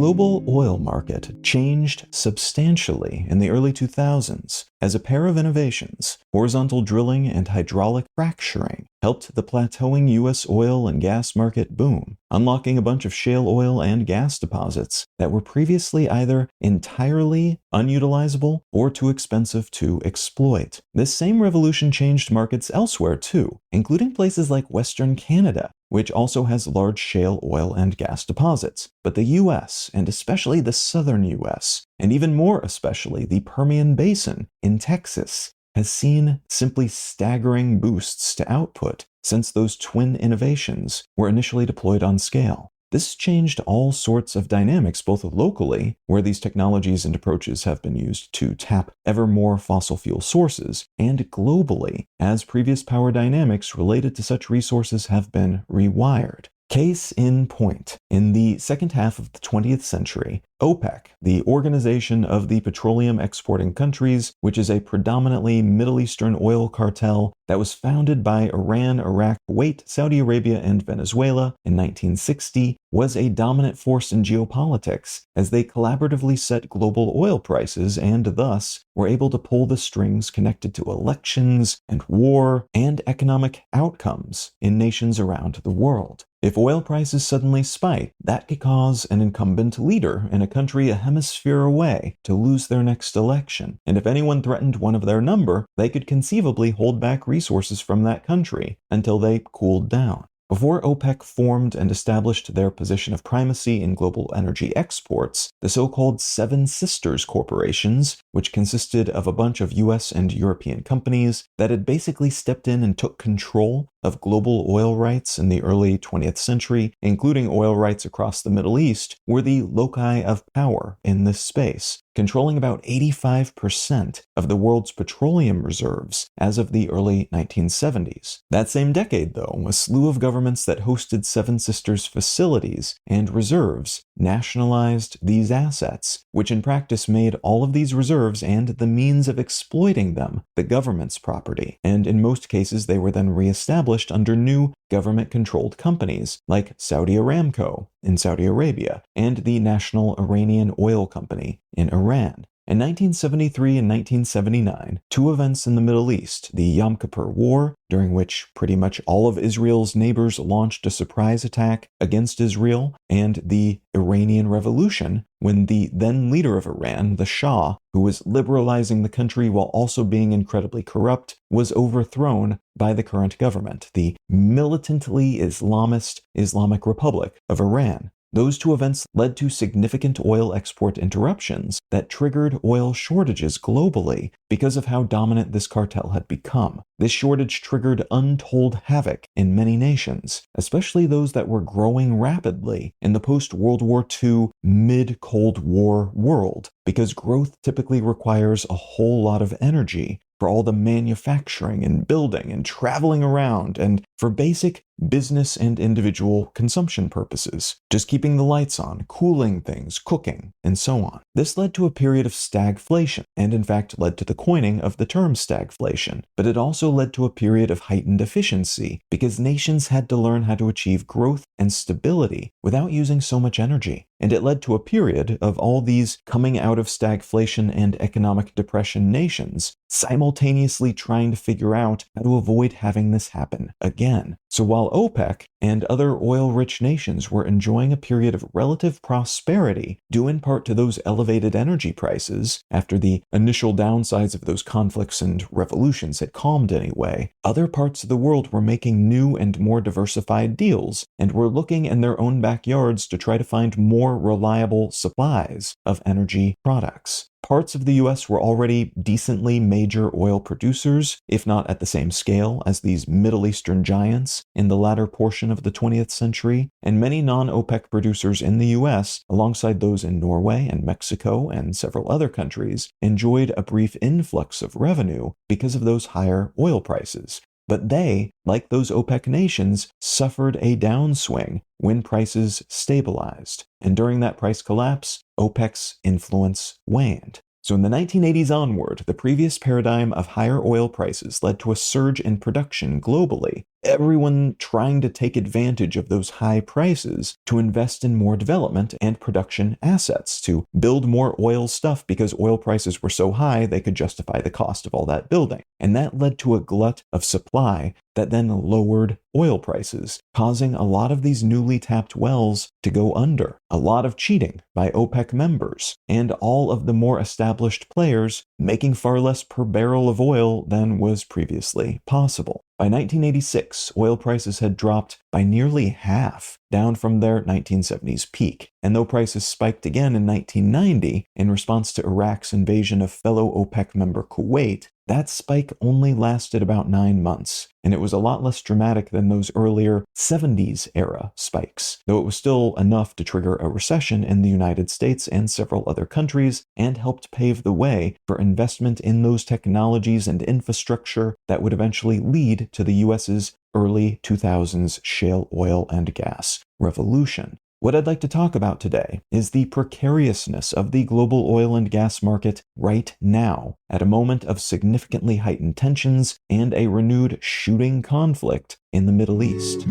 global oil market changed substantially in the early 2000s as a pair of innovations, horizontal drilling and hydraulic fracturing, helped the plateauing U.S. oil and gas market boom, unlocking a bunch of shale oil and gas deposits that were previously either entirely unutilizable or too expensive to exploit. This same revolution changed markets elsewhere too, including places like Western Canada, which also has large shale oil and gas deposits. But the US, and especially the southern US, and even more especially the Permian Basin in Texas, has seen simply staggering boosts to output since those twin innovations were initially deployed on scale. This changed all sorts of dynamics, both locally, where these technologies and approaches have been used to tap ever more fossil fuel sources, and globally, as previous power dynamics related to such resources have been rewired. Case in point, in the second half of the 20th century, OPEC, the Organization of the Petroleum Exporting Countries, which is a predominantly Middle Eastern oil cartel that was founded by Iran, Iraq, Kuwait, Saudi Arabia, and Venezuela in 1960, was a dominant force in geopolitics as they collaboratively set global oil prices and thus were able to pull the strings connected to elections and war and economic outcomes in nations around the world. If oil prices suddenly spike, that could cause an incumbent leader in a country a hemisphere away to lose their next election. And if anyone threatened one of their number, they could conceivably hold back resources from that country until they cooled down. Before OPEC formed and established their position of primacy in global energy exports, the so-called Seven Sisters corporations, which consisted of a bunch of US and European companies that had basically stepped in and took control of global oil rights in the early 20th century, including oil rights across the Middle East, were the loci of power in this space, controlling about 85% of the world's petroleum reserves as of the early 1970s. That same decade, though, a slew of governments that hosted Seven Sisters facilities and reserves nationalized these assets, which in practice made all of these reserves and the means of exploiting them the government's property, and in most cases they were then reestablished under new government-controlled companies like Saudi Aramco in Saudi Arabia and the National Iranian Oil Company in Iran. In 1973 and 1979, two events in the Middle East, the Yom Kippur War, during which pretty much all of Israel's neighbors launched a surprise attack against Israel, and the Iranian Revolution, when the then leader of Iran, the Shah, who was liberalizing the country while also being incredibly corrupt, was overthrown by the current government, the militantly Islamist Islamic Republic of Iran. Those two events led to significant oil export interruptions that triggered oil shortages globally because of how dominant this cartel had become. This shortage triggered untold havoc in many nations, especially those that were growing rapidly in the post-World War II, mid-Cold War world, because growth typically requires a whole lot of energy for all the manufacturing and building and traveling around, and for basic business and individual consumption purposes, just keeping the lights on, cooling things, cooking, and so on. This led to a period of stagflation, and in fact led to the coining of the term stagflation, but it also led to a period of heightened efficiency, because nations had to learn how to achieve growth and stability without using so much energy. And it led to a period of all these coming out of stagflation and economic depression nations simultaneously trying to figure out how to avoid having this happen again. So while OPEC and other oil-rich nations were enjoying a period of relative prosperity, due in part to those elevated energy prices, after the initial downsides of those conflicts and revolutions had calmed anyway, other parts of the world were making new and more diversified deals, and were looking in their own backyards to try to find more reliable supplies of energy products. Parts of the US were already decently major oil producers, if not at the same scale as these Middle Eastern giants in the latter portion of the 20th century, and many non-OPEC producers in the US, alongside those in Norway and Mexico and several other countries, enjoyed a brief influx of revenue because of those higher oil prices. But they, like those OPEC nations, suffered a downswing when prices stabilized. And during that price collapse, OPEC's influence waned. So in the 1980s onward, the previous paradigm of higher oil prices led to a surge in production globally, everyone trying to take advantage of those high prices to invest in more development and production assets, to build more oil stuff because oil prices were so high they could justify the cost of all that building. And that led to a glut of supply that then lowered oil prices, causing a lot of these newly tapped wells to go under. A lot of cheating by OPEC members, and all of the more established players making far less per barrel of oil than was previously possible. By 1986, oil prices had dropped by nearly half, down from their 1970s peak. And though prices spiked again in 1990 in response to Iraq's invasion of fellow OPEC member Kuwait, that spike only lasted about 9 months, and it was a lot less dramatic than those earlier 70s era spikes, though it was still enough to trigger a recession in the United States and several other countries, and helped pave the way for investment in those technologies and infrastructure that would eventually lead to the US's early 2000s shale oil and gas revolution. What I'd like to talk about today is the precariousness of the global oil and gas market right now, at a moment of significantly heightened tensions and a renewed shooting conflict in the Middle East.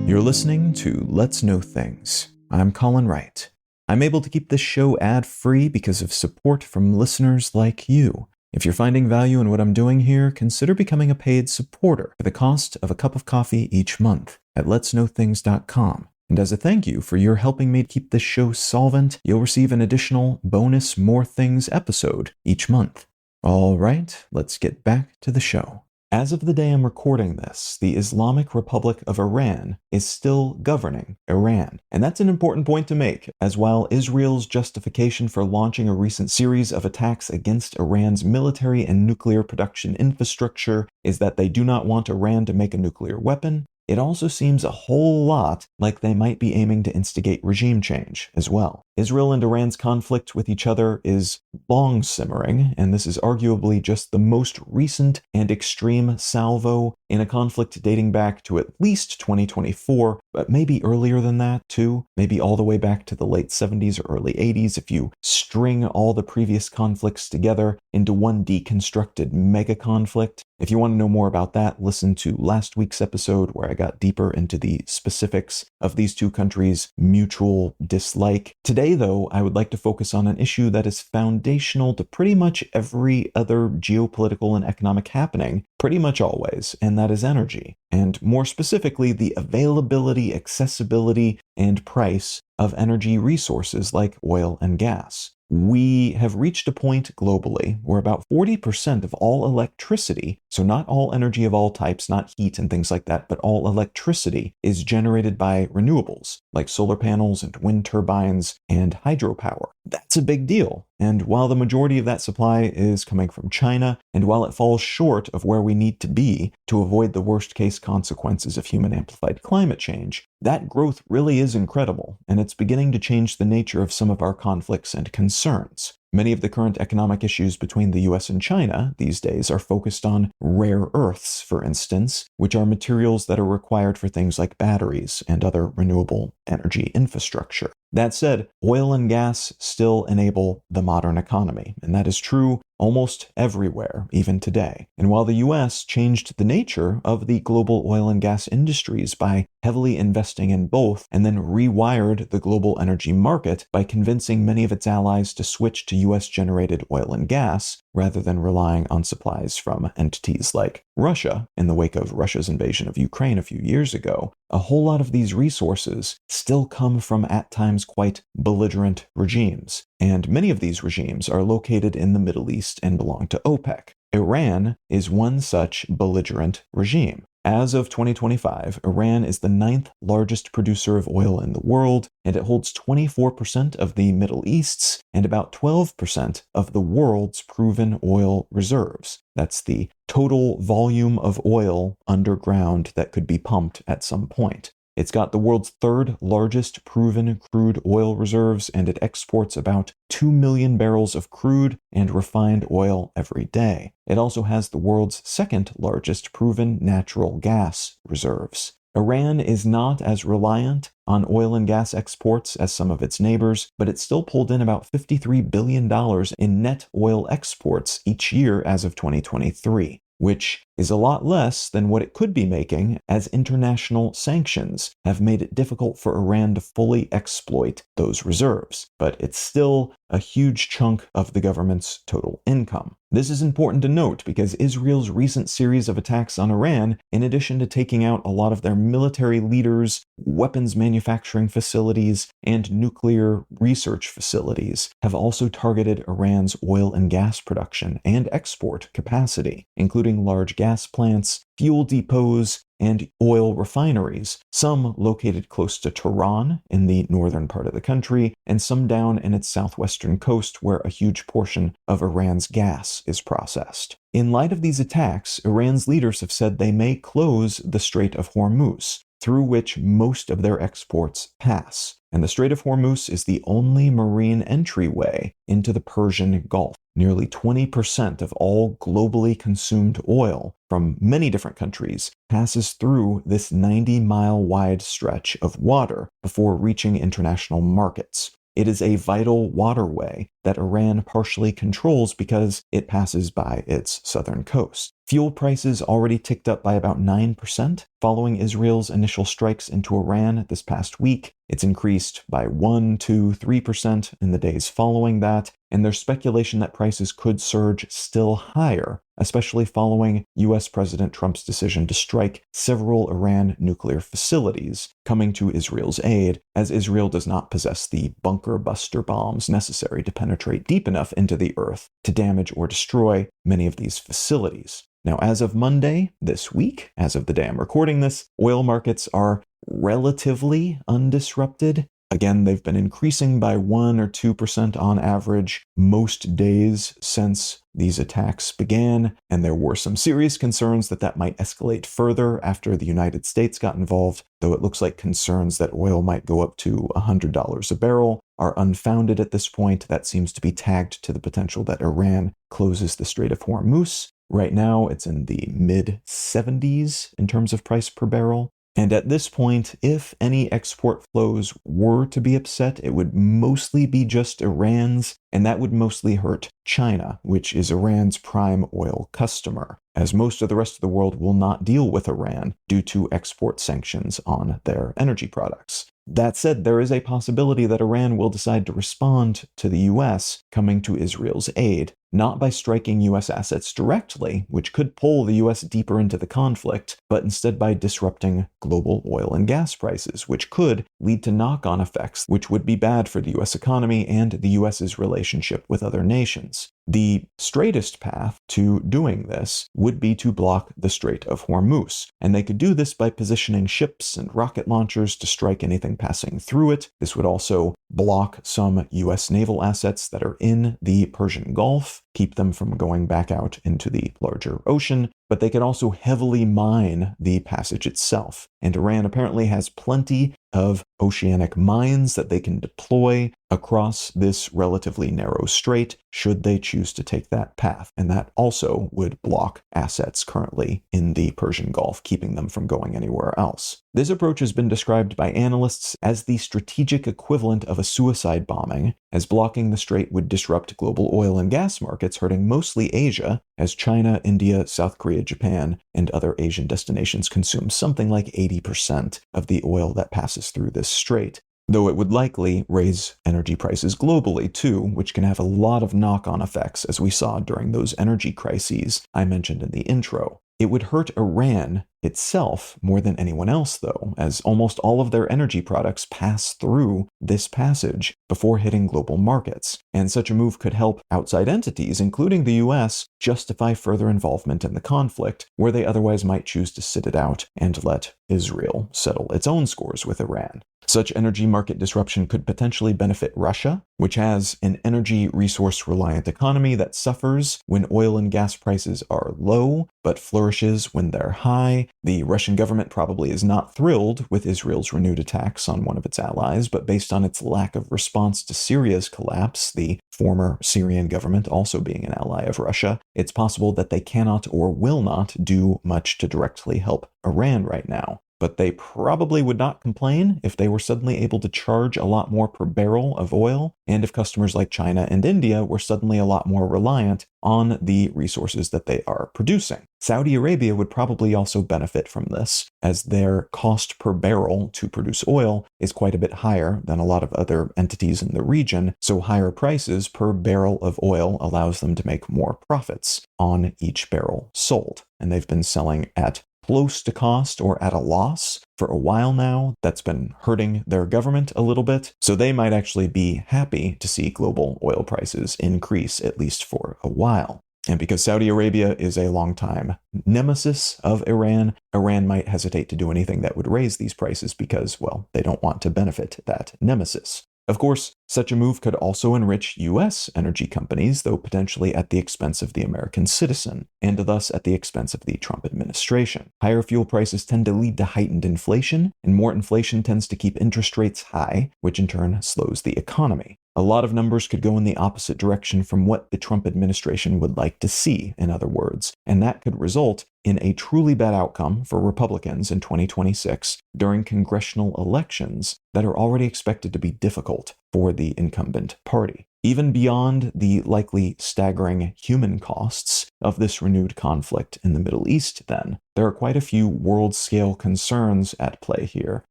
You're listening to Let's Know Things. I'm Colin Wright. I'm able to keep this show ad-free because of support from listeners like you. If you're finding value in what I'm doing here, consider becoming a paid supporter for the cost of a cup of coffee each month at letsknowthings.com. And as a thank you for your helping me keep this show solvent, you'll receive an additional bonus More Things episode each month. All right, let's get back to the show. As of the day I'm recording this, the Islamic Republic of Iran is still governing Iran. And that's an important point to make, as while Israel's justification for launching a recent series of attacks against Iran's military and nuclear production infrastructure is that they do not want Iran to make a nuclear weapon, it also seems a whole lot like they might be aiming to instigate regime change as well. Israel and Iran's conflict with each other is long simmering, and this is arguably just the most recent and extreme salvo in a conflict dating back to at least 2024, but maybe earlier than that too, maybe all the way back to the late 70s or early 80s if you string all the previous conflicts together into one deconstructed mega conflict. If you want to know more about that, listen to last week's episode where I got deeper into the specifics of these two countries' mutual dislike. Today, though, I would like to focus on an issue that is foundational to pretty much every other geopolitical and economic happening, pretty much always, and that is energy. And more specifically, the availability, accessibility, and price of energy resources like oil and gas. We have reached a point globally where about 40% of all electricity, so not all energy of all types, not heat and things like that, but all electricity is generated by renewables, like solar panels and wind turbines and hydropower. That's a big deal. And while the majority of that supply is coming from China, and while it falls short of where we need to be to avoid the worst case consequences of human amplified climate change, that growth really is incredible, and it's beginning to change the nature of some of our conflicts and concerns. Many of the current economic issues between the US and China these days are focused on rare earths, for instance, which are materials that are required for things like batteries and other renewable energy infrastructure. That said, oil and gas still enable the modern economy, and that is true almost everywhere, even today. And while the US changed the nature of the global oil and gas industries by heavily investing in both, and then rewired the global energy market by convincing many of its allies to switch to US-generated oil and gas, rather than relying on supplies from entities like Russia in the wake of Russia's invasion of Ukraine a few years ago, a whole lot of these resources still come from at times quite belligerent regimes. And many of these regimes are located in the Middle East and belong to OPEC. Iran is one such belligerent regime. As of 2025, Iran is the 9th largest producer of oil in the world, and it holds 24% of the Middle East's and about 12% of the world's proven oil reserves. That's the total volume of oil underground that could be pumped at some point. It's got the world's 3rd largest proven crude oil reserves, and it exports about 2 million barrels of crude and refined oil every day. It also has the world's 2nd largest proven natural gas reserves. Iran is not as reliant on oil and gas exports as some of its neighbors, but it still pulled in about $53 billion in net oil exports each year as of 2023, which is a lot less than what it could be making, as international sanctions have made it difficult for Iran to fully exploit those reserves. But it's still a huge chunk of the government's total income. This is important to note because Israel's recent series of attacks on Iran, in addition to taking out a lot of their military leaders, weapons manufacturing facilities, and nuclear research facilities, have also targeted Iran's oil and gas production and export capacity, including large gas plants, fuel depots, and oil refineries, some located close to Tehran in the northern part of the country, and some down in its southwestern coast where a huge portion of Iran's gas is processed. In light of these attacks, Iran's leaders have said they may close the Strait of Hormuz, through which most of their exports pass. And the Strait of Hormuz is the only marine entryway into the Persian Gulf. Nearly 20% of all globally consumed oil from many different countries passes through this 90-mile wide stretch of water before reaching international markets. It is a vital waterway that Iran partially controls because it passes by its southern coast. Fuel prices already ticked up by about 9% following Israel's initial strikes into Iran this past week. It's increased by 1, 2, 3% in the days following that, and there's speculation that prices could surge still higher, especially following US President Trump's decision to strike several Iran nuclear facilities, coming to Israel's aid, as Israel does not possess the bunker buster bombs necessary to penetrate deep enough into the earth to damage or destroy many of these facilities. Now, as of Monday this week, as of the day I'm recording this, oil markets are relatively undisrupted. Again, they've been increasing by 1 or 2% on average most days since these attacks began, and there were some serious concerns that that might escalate further after the United States got involved, though it looks like concerns that oil might go up to $100 a barrel are unfounded at this point. That seems to be tagged to the potential that Iran closes the Strait of Hormuz. Right now, it's in the mid-70s in terms of price per barrel. And at this point, if any export flows were to be upset, it would mostly be just Iran's, and that would mostly hurt China, which is Iran's prime oil customer, as most of the rest of the world will not deal with Iran due to export sanctions on their energy products. That said, there is a possibility that Iran will decide to respond to the US coming to Israel's aid, not by striking US assets directly, which could pull the US deeper into the conflict, but instead by disrupting global oil and gas prices, which could lead to knock-on effects, which would be bad for the US economy and the US's relationship with other nations. The straightest path to doing this would be to block the Strait of Hormuz, and they could do this by positioning ships and rocket launchers to strike anything passing through it. This would also block some US naval assets that are in the Persian Gulf, keep them from going back out into the larger ocean, but they could also heavily mine the passage itself. And Iran apparently has plenty of oceanic mines that they can deploy across this relatively narrow strait should they choose to take that path. And that also would block assets currently in the Persian Gulf, keeping them from going anywhere else. This approach has been described by analysts as the strategic equivalent of a suicide bombing, as blocking the strait would disrupt global oil and gas markets, hurting mostly Asia, as China, India, South Korea, Japan, and other Asian destinations consume something like 80% of the oil that passes through this strait. Though it would likely raise energy prices globally too, which can have a lot of knock-on effects, as we saw during those energy crises I mentioned in the intro. It would hurt Iran itself more than anyone else, though, as almost all of their energy products pass through this passage before hitting global markets. And such a move could help outside entities, including the US, justify further involvement in the conflict, where they otherwise might choose to sit it out and let Israel settle its own scores with Iran. Such energy market disruption could potentially benefit Russia, which has an energy resource-reliant economy that suffers when oil and gas prices are low, but flourishes when they're high. The Russian government probably is not thrilled with Israel's renewed attacks on one of its allies, but based on its lack of response to Syria's collapse, the former Syrian government also being an ally of Russia, it's possible that they cannot or will not do much to directly help Iran right now. but they probably would not complain if they were suddenly able to charge a lot more per barrel of oil, and if customers like China and India were suddenly a lot more reliant on the resources that they are producing. Saudi Arabia would probably also benefit from this, as their cost per barrel to produce oil is quite a bit higher than a lot of other entities in the region, so higher prices per barrel of oil allows them to make more profits on each barrel sold. And they've been selling at close to cost or at a loss for a while now. That's been hurting their government a little bit. So they might actually be happy to see global oil prices increase, at least for a while. And because Saudi Arabia is a longtime nemesis of Iran, Iran might hesitate to do anything that would raise these prices because, well, they don't want to benefit that nemesis. Of course, such a move could also enrich U.S. energy companies, though potentially at the expense of the American citizen, and thus at the expense of the Trump administration. Higher fuel prices tend to lead to heightened inflation, and more inflation tends to keep interest rates high, which in turn slows the economy. A lot of numbers could go in the opposite direction from what the Trump administration would like to see, in other words, and that could result in a truly bad outcome for Republicans in 2026 during congressional elections that are already expected to be difficult for the incumbent party. Even beyond the likely staggering human costs of this renewed conflict in the Middle East, then, there are quite a few world-scale concerns at play here,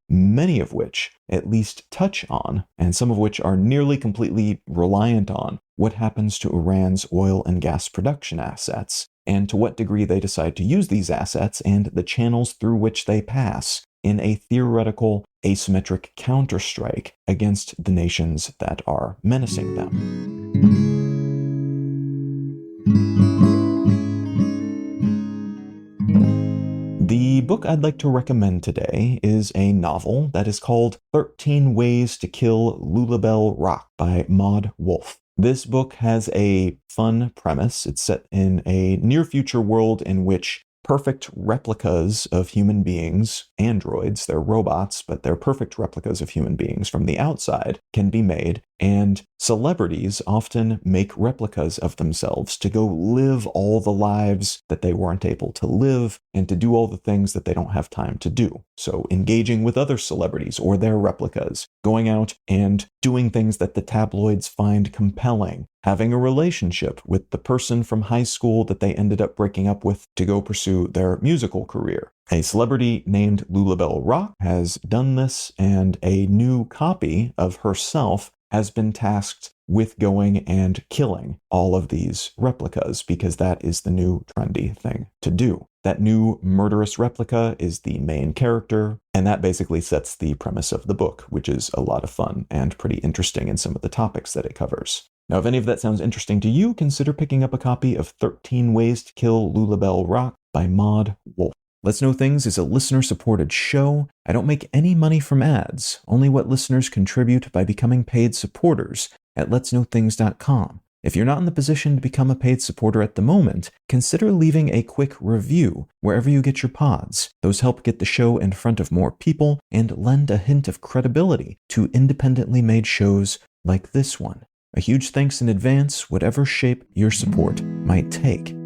many of which at least touch on, and some of which are nearly completely reliant on, what happens to Iran's oil and gas production assets, and to what degree they decide to use these assets and the channels through which they pass in a theoretical asymmetric counterstrike against the nations that are menacing them. The book I'd like to recommend today is a novel that is called 13 Ways to Kill Lulabelle Rock by Maud Wolf. This book has a fun premise. It's set in a near-future world in which perfect replicas of human beings, androids, they're robots, but they're perfect replicas of human beings from the outside, can be made, and celebrities often make replicas of themselves to go live all the lives that they weren't able to live and to do all the things that they don't have time to do. So engaging with other celebrities or their replicas, going out and doing things that the tabloids find compelling, having a relationship with the person from high school that they ended up breaking up with to go pursue their musical career. A celebrity named Lulabelle Rock has done this, and a new copy of herself has been tasked with going and killing all of these replicas because that is the new trendy thing to do. That new murderous replica is the main character, and that basically sets the premise of the book, which is a lot of fun and pretty interesting in some of the topics that it covers. Now, if any of that sounds interesting to you, consider picking up a copy of 13 Ways to Kill Lulabelle Rock by Maud Wolf. Let's Know Things is a listener-supported show. I don't make any money from ads, only what listeners contribute by becoming paid supporters at letsknowthings.com. If you're not in the position to become a paid supporter at the moment, consider leaving a quick review wherever you get your pods. Those help get the show in front of more people and lend a hint of credibility to independently made shows like this one. A huge thanks in advance, whatever shape your support might take.